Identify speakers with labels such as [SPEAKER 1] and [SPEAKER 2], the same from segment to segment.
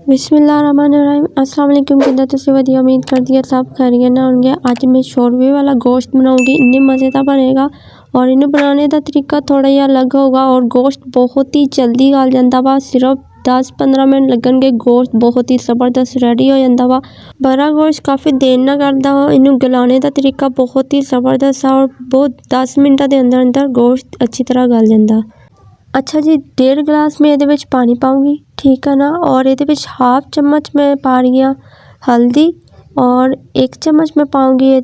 [SPEAKER 1] बिस्मिल्लाहिर्रहमानिर्रहीम अस्सलाम वालेकुम। किदा तुसी वधिया, उम्मीद करदी है सब खैरियत नाल होणगे। अज मैं शोरवे वाला गोश्त बनाऊंगी। इन्ने मज़ेदार बनेगा और इन्हें बनाने का तरीका थोड़ा ही अलग होगा और गोश्त बहुत ही जल्दी गल जाता वा। सिर्फ 10-15 मिनट लगणगे, गोश्त बहुत ही ज़बरदस्त रेडी हो जाता वा। बड़ा गोश्त काफ़ी देर ना करता वा। इन्हू गलाने का तरीका बहुत ही ज़बरदस्त है और बहुत 10 मिनटा के अंदर अंदर गोश्त अच्छी तरह गल जाता। अच्छा जी, 1.5 गिलास में ये पानी पाऊँगी, ठीक है ना। और ये हाफ चम्मच मैं पा रही हूँ हल्दी और 1 चम्मच मैं पाऊँगी ये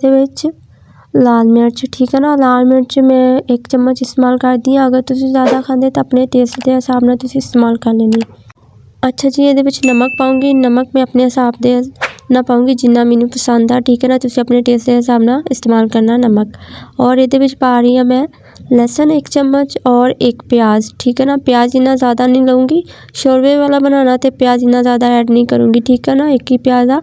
[SPEAKER 1] लाल मिर्च, ठीक है ना। लाल मिर्च मैं 1 चम्मच इस्तेमाल करती हूँ। अगर तुम ज़्यादा खाते तो अपने टेस्ट के हिसाब नाल तुसी इस्तेमाल कर लेनी। अच्छा जी, ये नमक पाऊँगी। नमक मैं अपने हिसाब दे ना पाऊँगी जिन्ना मैनू पसंद आ, ठीक है ना। तुसी अपने टेस्ट के हिसाब नाल इस्तेमाल करना नमक। और ये पा रही हूँ मैं लहसुन 1 चम्मच और 1 प्याज, ठीक है ना। प्याज इतना ज़्यादा नहीं लूँगी, शोरवे वाला बनाना तो प्याज इतना ज़्यादा ऐड नहीं करूँगी, ठीक है ना। 1 ही प्याज आ।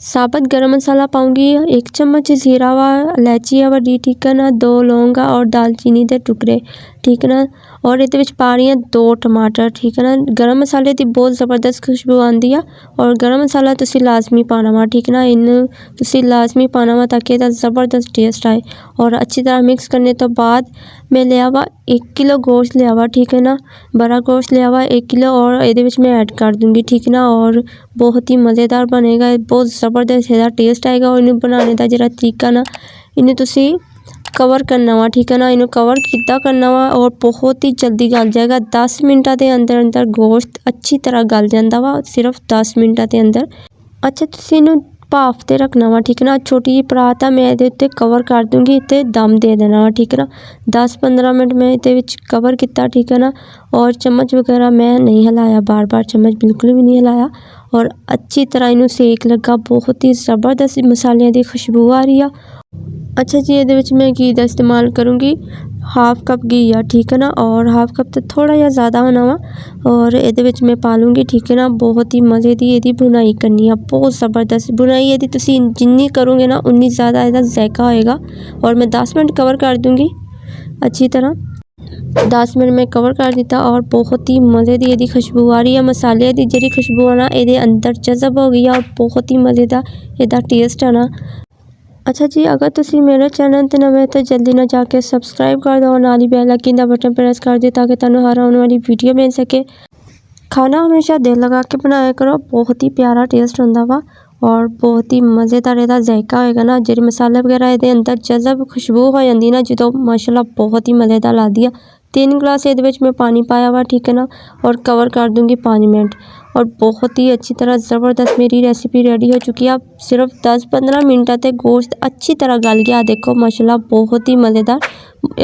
[SPEAKER 1] साबुत गरम मसाला पाऊँगी 1 चम्मच, जीरा वा, इलायची है वड्डी, ठीक है ना। 2 लौंग और दालचीनी के टुकड़े, ठीक है ना। और ये पा रही हैं 2 टमाटर, ठीक है ना। गरम मसाले की बहुत ज़बरदस्त खुशबू आती है और गरम मसाला तुसी लाजमी पाना वा, ठीक है ना। इन तुसी लाजमी पाना वा ताकि इसका ज़बरदस्त टेस्ट आए। और अच्छी तरह मिक्स करने तो बाद मैं लिया वा 1 किलो गोश्त लिया वा, ठीक है ना। बड़ा गोश्त लिया वा 1 किलो और ये मैं ऐड कर दूँगी, ठीक है ना। और बहुत ही मज़ेदार बनेगा, बहुत ज़बरदस्त इसका टेस्ट आएगा। और इन्हें बनाने का जो तरीका ना, इन्हें तुसी कवर करना वा, ठीक है ना। इन्हें कवर कितना करना वा और बहुत ही जल्दी गल जाएगा। 10 मिनटा के अंदर अंदर गोश्त अच्छी तरह गल जाता वा, सिर्फ 10 मिनटा के अंदर। अच्छा, तुसी इन्हू भाफ ते रखना वा, ठीक है ना। छोटी जी परात आ, मैं ये उत्ते कवर कर दूँगी ते दम दे देना वा, ठीक है ना। 10-15 मिनट मैं ये कवर किया, ठीक है ना। और चम्मच वगैरह मैं नहीं हिलाया, बार बार चम्मच बिल्कुल भी नहीं हिलाया। और अच्छी तरह इन्हू सेक लगा, बहुत ही ज़बरदस्त मसालियाँ की खुशबू आ रही है। अच्छा जी, ये मैं घी का इस्तेमाल करूँगी, हाफ कप घी आ, ठीक है ना। और हाफ कप तो थोड़ा जा ज़्यादा होना वा। और ये मैं पा लूँगी, ठीक है ना। बहुत ही मज़े की ये बुनाई करनी है, बहुत ज़बरदस्त बुनाई ये तुसी जिन्नी करोगे ना उन्नी ज़्यादा इसका जायका होएगा। और मैं 10 मिनट कवर कर दूँगी अच्छी तरह। 10 मिनट में कवर कर दिता और बहुत ही मज़े की ये खुशबू आ रही है। मसाले की जी खुशबू आना ये अंदर जज़ब हो गई है और बहुत ही मज़ेदार इसका टेस्ट आना। अच्छा जी, अगर तुसी मेरे चैनल ते नवे तो जल्दी ना जाके सब्सक्राइब कर दो और नाल ही बेल आइकन का बटन प्रेस कर दो ताकि तुहानू हर आने वाली वीडियो मिल सके। खाना हमेशा दिल लगा के बनाया करो, बहुत ही प्यारा टेस्ट होंदा वा और बहुत ही मज़ेदार इसका जायका होएगा ना। जो मसाले वगैरह ये अंदर जज़ब खुशबू हो जाती ना जो, माशाल्लाह बहुत ही मज़ेदार लगती है। 3 गिलास ये मैं पानी पाया वा, ठीक है ना। और कवर कर दूँगी 5 मिनट। और बहुत ही अच्छी तरह ज़बरदस्त मेरी रेसिपी रेडी हो चुकी है। अब सिर्फ 10-15 मिनटा ते गोश्त अच्छी तरह गल गया, देखो माशाल्लाह बहुत ही मज़ेदार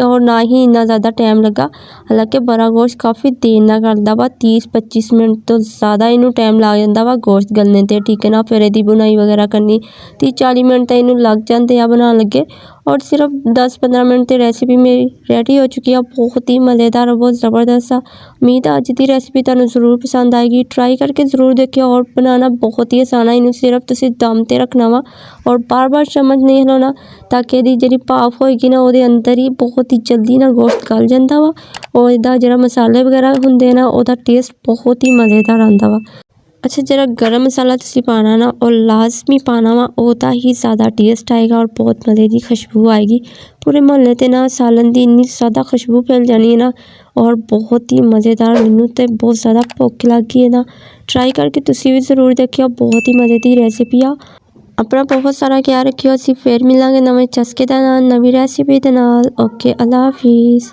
[SPEAKER 1] और ना ही इतना ज़्यादा टाइम लगा। हालांकि बड़ा गोश्त काफ़ी देर ना गलता वा, 30-25 मिनट तो ज़्यादा इनू टाइम लग जाता वा गोश्त गलने ते, ठीक है ना। फिर यदी बुनाई वगैरह करनी 30-40 मिनट तो इनू लग जाते हैं बनाने लगे। और सिर्फ 10-15 मिनट की रेसिपी मेरी रेडी हो चुकी है, बहुत ही मज़ेदार और बहुत ज़बरदस्त। उम्मीद है अज की रेसिपी तुहानू ज़रूर पसंद आएगी, ट्राई करके ज़रूर देखियो। और बनाना बहुत ही आसान है, इनू सिर्फ तुसी दम ते रखना वा और बार बार चम्मच नहीं हिलाना ताकि यदी जी भाफ होएगी ना वो अंदर ही बहुत ही जल्दी ना गोश्त गल जाता वा। और इसका जो मसाले वगैरह होंगे ना उसका टेस्ट बहुत ही मज़ेदार आता वा। अच्छा, जरा गरम मसाला तुसी पाना ना और लाजमी पाना वा, उसका ही ज़्यादा टेस्ट आएगा और बहुत मज़े की खुशबू आएगी। पूरे मोहल्ले ते ना सालन की इन्नी ज़्यादा खुशबू फैल जानी है ना और बहुत ही मज़ेदार। मैनू तो बहुत ज़्यादा भुख लग गई है ना, ट्राई करके तुसी भी ज़रूर देखियो, बहुत ही मज़े की रेसिपी आ। अपना बहुत सारा ख्याल रखियो, असीं फिर मिलांगे नवे चस्के दे नाल नवी रेसिपी दे नाल। ओके, अल्लाह हाफिज़।